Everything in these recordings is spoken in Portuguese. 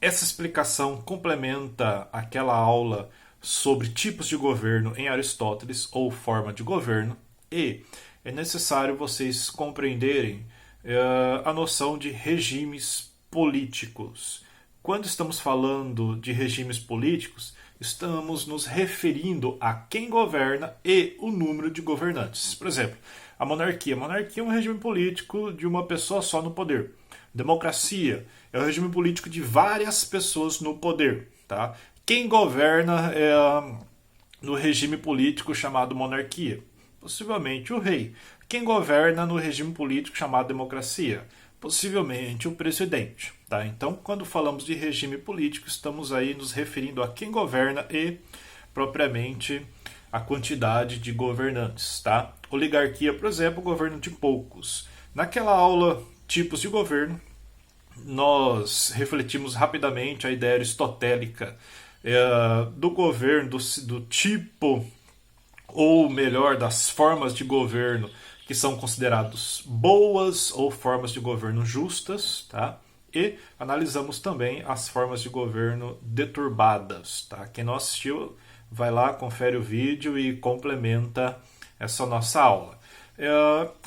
Essa explicação complementa aquela aula sobre tipos de governo em Aristóteles ou forma de governo, e é necessário vocês compreenderem a noção de regimes políticos. Quando estamos falando de regimes políticos, estamos nos referindo a quem governa e o número de governantes. Por exemplo, a monarquia. A monarquia é um regime político de uma pessoa só no poder. Democracia é um regime político de várias pessoas no poder. Tá? Quem governa é no regime político chamado monarquia? Possivelmente o rei. Quem governa no regime político chamado democracia? Possivelmente o presidente. Tá? Então, quando falamos de regime político, estamos aí nos referindo a quem governa e, propriamente, a quantidade de governantes. Tá? Oligarquia, por exemplo, governo de poucos. Naquela aula, tipos de governo, nós refletimos rapidamente a ideia aristotélica do governo, do tipo, ou melhor, das formas de governo que são considerados boas ou formas de governo justas, tá? E analisamos também as formas de governo deturbadas, tá? Quem não assistiu, vai lá, confere o vídeo e complementa essa nossa aula.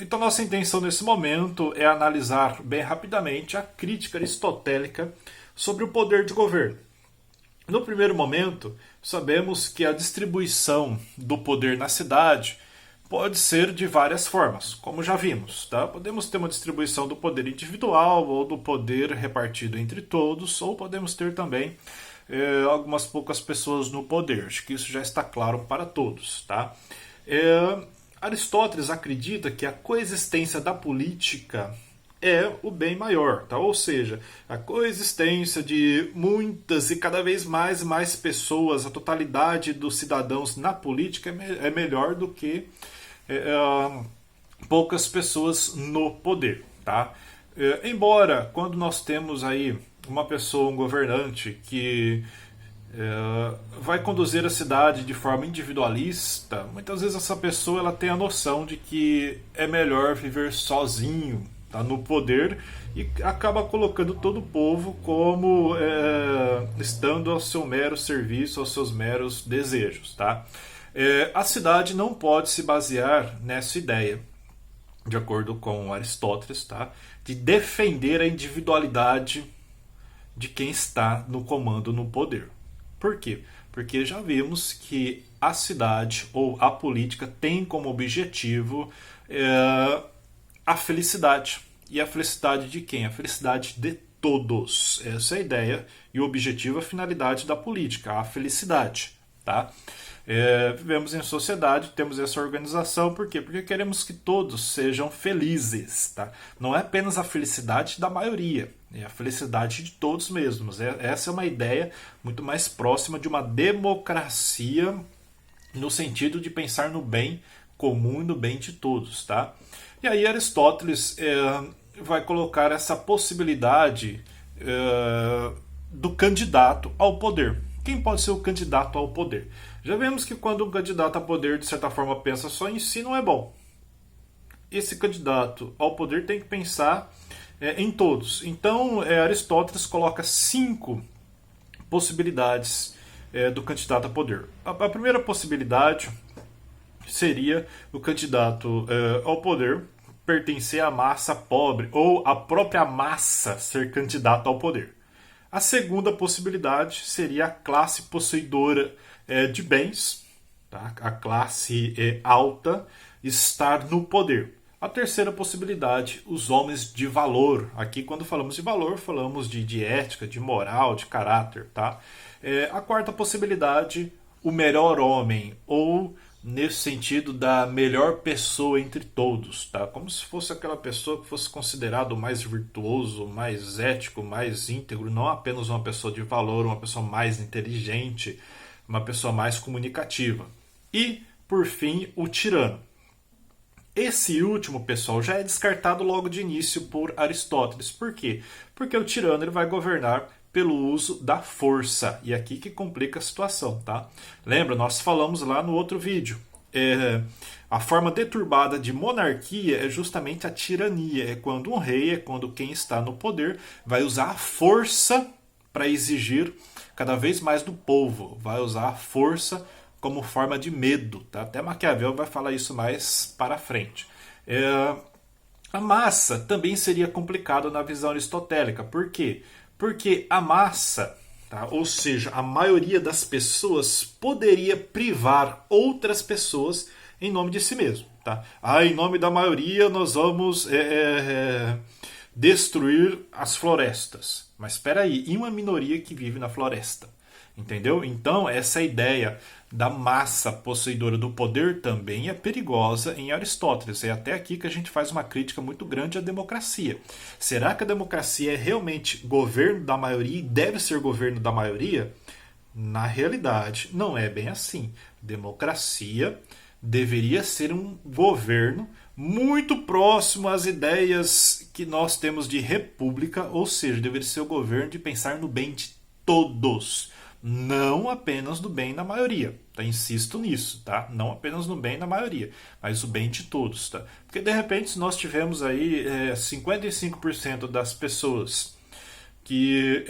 Então, nossa intenção nesse momento é analisar bem rapidamente a crítica aristotélica sobre o poder de governo. No primeiro momento, sabemos que a distribuição do poder na cidade pode ser de várias formas, como já vimos. Tá? Podemos ter uma distribuição do poder individual ou do poder repartido entre todos, ou podemos ter também algumas poucas pessoas no poder. Acho que isso já está claro para todos. Tá? Aristóteles acredita que a coexistência da política é o bem maior, tá? Ou seja, a coexistência de muitas e cada vez mais pessoas, a totalidade dos cidadãos na política é melhor do que poucas pessoas no poder, tá? Embora quando nós temos aí uma pessoa, um governante que vai conduzir a cidade de forma individualista, muitas vezes essa pessoa ela tem a noção de que é melhor viver sozinho, tá, no poder, e acaba colocando todo o povo como estando ao seu mero serviço, aos seus meros desejos. Tá? A cidade não pode se basear nessa ideia, de acordo com Aristóteles, tá, de defender a individualidade de quem está no comando, no poder. Por quê? Porque já vimos que a cidade ou a política tem como objetivo a felicidade. E a felicidade de quem? A felicidade de todos. Essa é a ideia e o objetivo, a finalidade da política, a felicidade. Tá? Vivemos em sociedade, temos essa organização, por quê? Porque queremos que todos sejam felizes. Tá? Não é apenas a felicidade da maioria, é a felicidade de todos mesmos. Essa é uma ideia muito mais próxima de uma democracia no sentido de pensar no bem comum e no bem de todos. Tá? E aí Aristóteles vai colocar essa possibilidade do candidato ao poder. Quem pode ser o candidato ao poder? Já vemos que quando um candidato a poder, de certa forma, pensa só em si, não é bom. Esse candidato ao poder tem que pensar em todos. Então, Aristóteles coloca 5 possibilidades do candidato a poder. A primeira possibilidade seria o candidato ao poder pertencer à massa pobre ou a própria massa ser candidato ao poder. A segunda possibilidade seria a classe possuidora de bens, tá? A classe alta estar no poder. A terceira possibilidade, os homens de valor. Aqui, quando falamos de valor, falamos de ética, de moral, de caráter. Tá? A quarta possibilidade, o melhor homem, ou nesse sentido da melhor pessoa entre todos, tá? Como se fosse aquela pessoa que fosse considerado mais virtuoso, mais ético, mais íntegro, não apenas uma pessoa de valor, uma pessoa mais inteligente, uma pessoa mais comunicativa. E, por fim, o tirano. Esse último, pessoal, já é descartado logo de início por Aristóteles. Por quê? Porque o tirano ele vai governar pelo uso da força. E aqui que complica a situação, tá? Lembra, nós falamos lá no outro vídeo. A forma deturbada de monarquia é justamente a tirania. É quando um rei, é quando quem está no poder vai usar a força para exigir cada vez mais do povo, vai usar a força como forma de medo. Tá? Até Maquiavel vai falar isso mais para frente. A massa também seria complicado na visão aristotélica. Por quê? Porque a massa, tá? Ou seja, a maioria das pessoas poderia privar outras pessoas em nome de si mesmo. Tá? Em nome da maioria nós vamos destruir as florestas. Mas espera aí, e uma minoria que vive na floresta? Entendeu? Então, essa ideia da massa possuidora do poder também é perigosa em Aristóteles. É até aqui que a gente faz uma crítica muito grande à democracia. Será que a democracia é realmente governo da maioria e deve ser governo da maioria? Na realidade, não é bem assim. Democracia deveria ser um governo muito próximo às ideias que nós temos de república, ou seja, deveria ser o governo de pensar no bem de todos, não apenas no bem da maioria. Tá? Insisto nisso, tá? Não apenas no bem da maioria, mas o bem de todos. Tá? Porque de repente, se nós tivermos aí 55% das pessoas que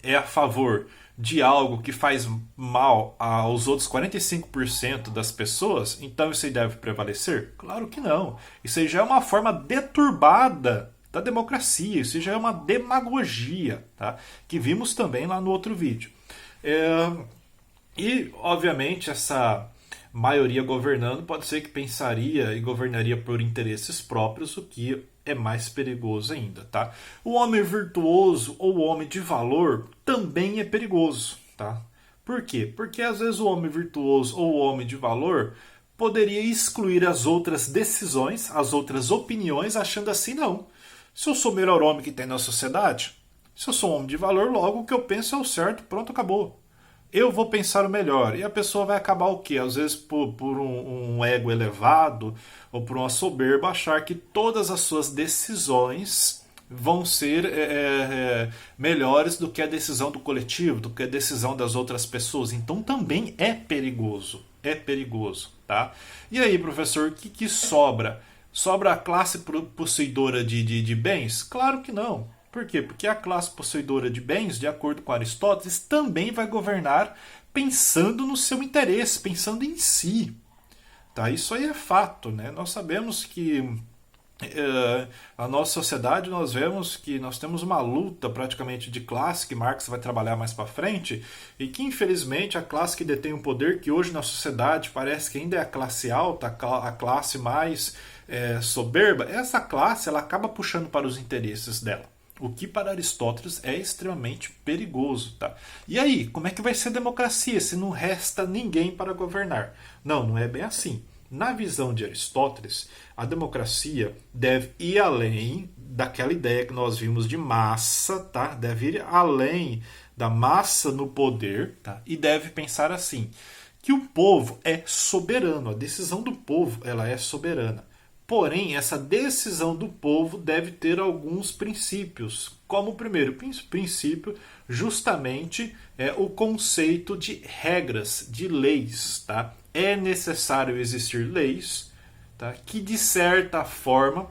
é a favor de algo que faz mal aos outros 45% das pessoas, então isso aí deve prevalecer? Claro que não. Isso aí já é uma forma deturbada da democracia, isso já é uma demagogia, tá? Que vimos também lá no outro vídeo. E, obviamente, essa maioria governando pode ser que pensaria e governaria por interesses próprios, o que é mais perigoso ainda, tá? O homem virtuoso ou o homem de valor também é perigoso, tá? Por quê? Porque às vezes o homem virtuoso ou o homem de valor poderia excluir as outras decisões, as outras opiniões, achando assim, não. Se eu sou o melhor homem que tem na sociedade, se eu sou um homem de valor, logo o que eu penso é o certo, pronto, acabou. Eu vou pensar o melhor. E a pessoa vai acabar o quê? Às vezes por um ego elevado ou por uma soberba, achar que todas as suas decisões vão ser melhores do que a decisão do coletivo, do que a decisão das outras pessoas. Então também é perigoso. É perigoso. Tá? E aí, professor, o que sobra? Sobra a classe possuidora de bens? Claro que não. Por quê? Porque a classe possuidora de bens, de acordo com Aristóteles, também vai governar pensando no seu interesse, pensando em si. Tá? Isso aí é fato. Né? Nós sabemos que a nossa sociedade, nós vemos que nós temos uma luta praticamente de classe, que Marx vai trabalhar mais para frente, e que infelizmente a classe que detém o poder, que hoje na sociedade parece que ainda é a classe alta, a classe mais soberba, essa classe ela acaba puxando para os interesses dela. O que para Aristóteles é extremamente perigoso. Tá? E aí, como é que vai ser a democracia se não resta ninguém para governar? Não, não é bem assim. Na visão de Aristóteles, a democracia deve ir além daquela ideia que nós vimos de massa, tá? Deve ir além da massa no poder, tá? E deve pensar assim, que o povo é soberano, a decisão do povo ela é soberana. Porém, essa decisão do povo deve ter alguns princípios, como o primeiro princípio, justamente o conceito de regras, de leis. Tá? É necessário existir leis, tá? Que, de certa forma,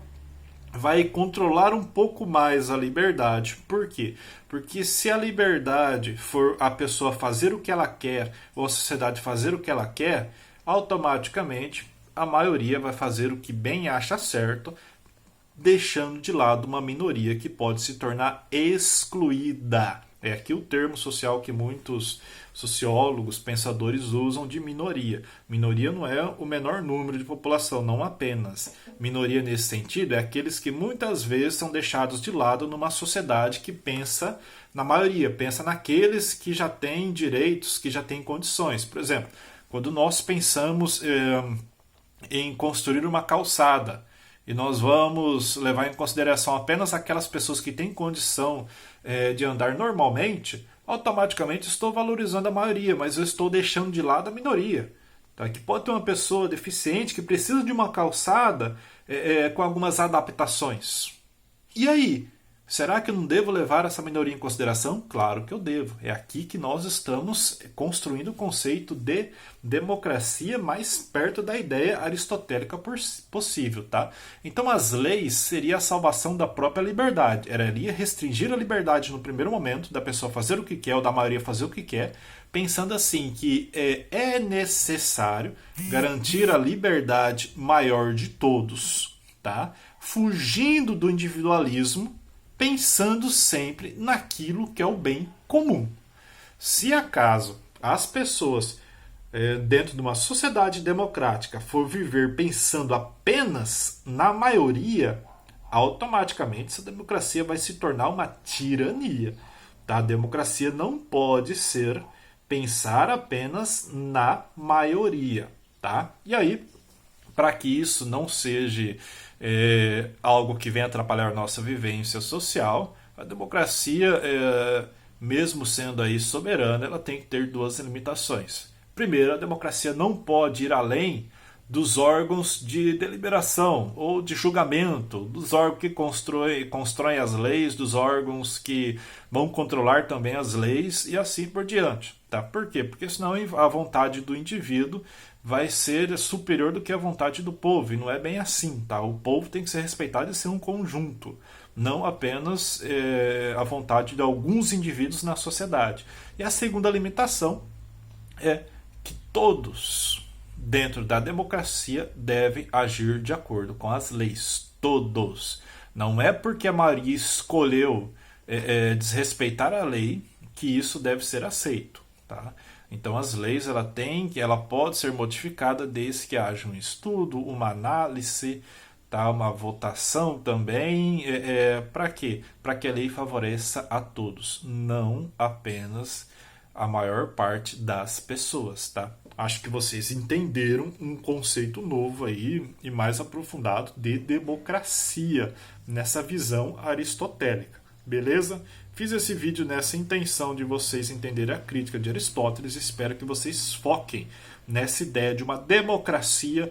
vai controlar um pouco mais a liberdade. Por quê? Porque se a liberdade for a pessoa fazer o que ela quer, ou a sociedade fazer o que ela quer, automaticamente a maioria vai fazer o que bem acha certo, deixando de lado uma minoria que pode se tornar excluída. É aqui o termo social que muitos sociólogos, pensadores usam de minoria. Minoria não é o menor número de população, não apenas. Minoria nesse sentido é aqueles que muitas vezes são deixados de lado numa sociedade que pensa na maioria, pensa naqueles que já têm direitos, que já têm condições. Por exemplo, quando nós pensamos em construir uma calçada e nós vamos levar em consideração apenas aquelas pessoas que têm condição de andar normalmente, automaticamente estou valorizando a maioria, mas eu estou deixando de lado a minoria. Tá? Que pode ter uma pessoa deficiente que precisa de uma calçada com algumas adaptações. E aí? Será que eu não devo levar essa minoria em consideração? Claro que eu devo. É aqui que nós estamos construindo o conceito de democracia mais perto da ideia aristotélica possível, tá? Então as leis seria a salvação da própria liberdade. Iria restringir a liberdade no primeiro momento, da pessoa fazer o que quer ou da maioria fazer o que quer, pensando assim que é necessário garantir a liberdade maior de todos, tá? Fugindo do individualismo, pensando sempre naquilo que é o bem comum. Se acaso as pessoas dentro de uma sociedade democrática for viver pensando apenas na maioria, automaticamente essa democracia vai se tornar uma tirania. Tá? A democracia não pode ser pensar apenas na maioria. Tá? E aí, para que isso não seja algo que venha atrapalhar a nossa vivência social, a democracia, mesmo sendo aí soberana, ela tem que ter duas limitações. Primeiro, a democracia não pode ir além dos órgãos de deliberação ou de julgamento, dos órgãos que constroem as leis, dos órgãos que vão controlar também as leis e assim por diante. Tá? Por quê? Porque senão a vontade do indivíduo vai ser superior do que a vontade do povo, e não é bem assim. Tá? O povo tem que ser respeitado e ser um conjunto, não apenas a vontade de alguns indivíduos na sociedade. E a segunda limitação é que todos dentro da democracia devem agir de acordo com as leis. Todos. Não é porque a maioria escolheu desrespeitar a lei que isso deve ser aceito. Tá? Então as leis ela pode ser modificada desde que haja um estudo, uma análise, tá? Uma votação também. Para quê? Para que a lei favoreça a todos, não apenas a maior parte das pessoas, tá? Acho que vocês entenderam um conceito novo aí e mais aprofundado de democracia nessa visão aristotélica, beleza? Fiz esse vídeo nessa intenção de vocês entenderem a crítica de Aristóteles e espero que vocês foquem nessa ideia de uma democracia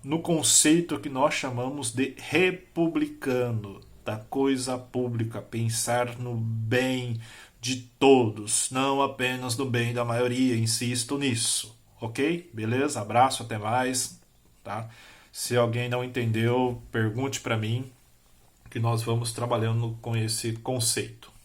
no conceito que nós chamamos de republicano, da coisa pública, pensar no bem de todos, não apenas no bem da maioria, insisto nisso. Ok? Beleza? Abraço, até mais. Tá? Se alguém não entendeu, pergunte para mim, que nós vamos trabalhando com esse conceito.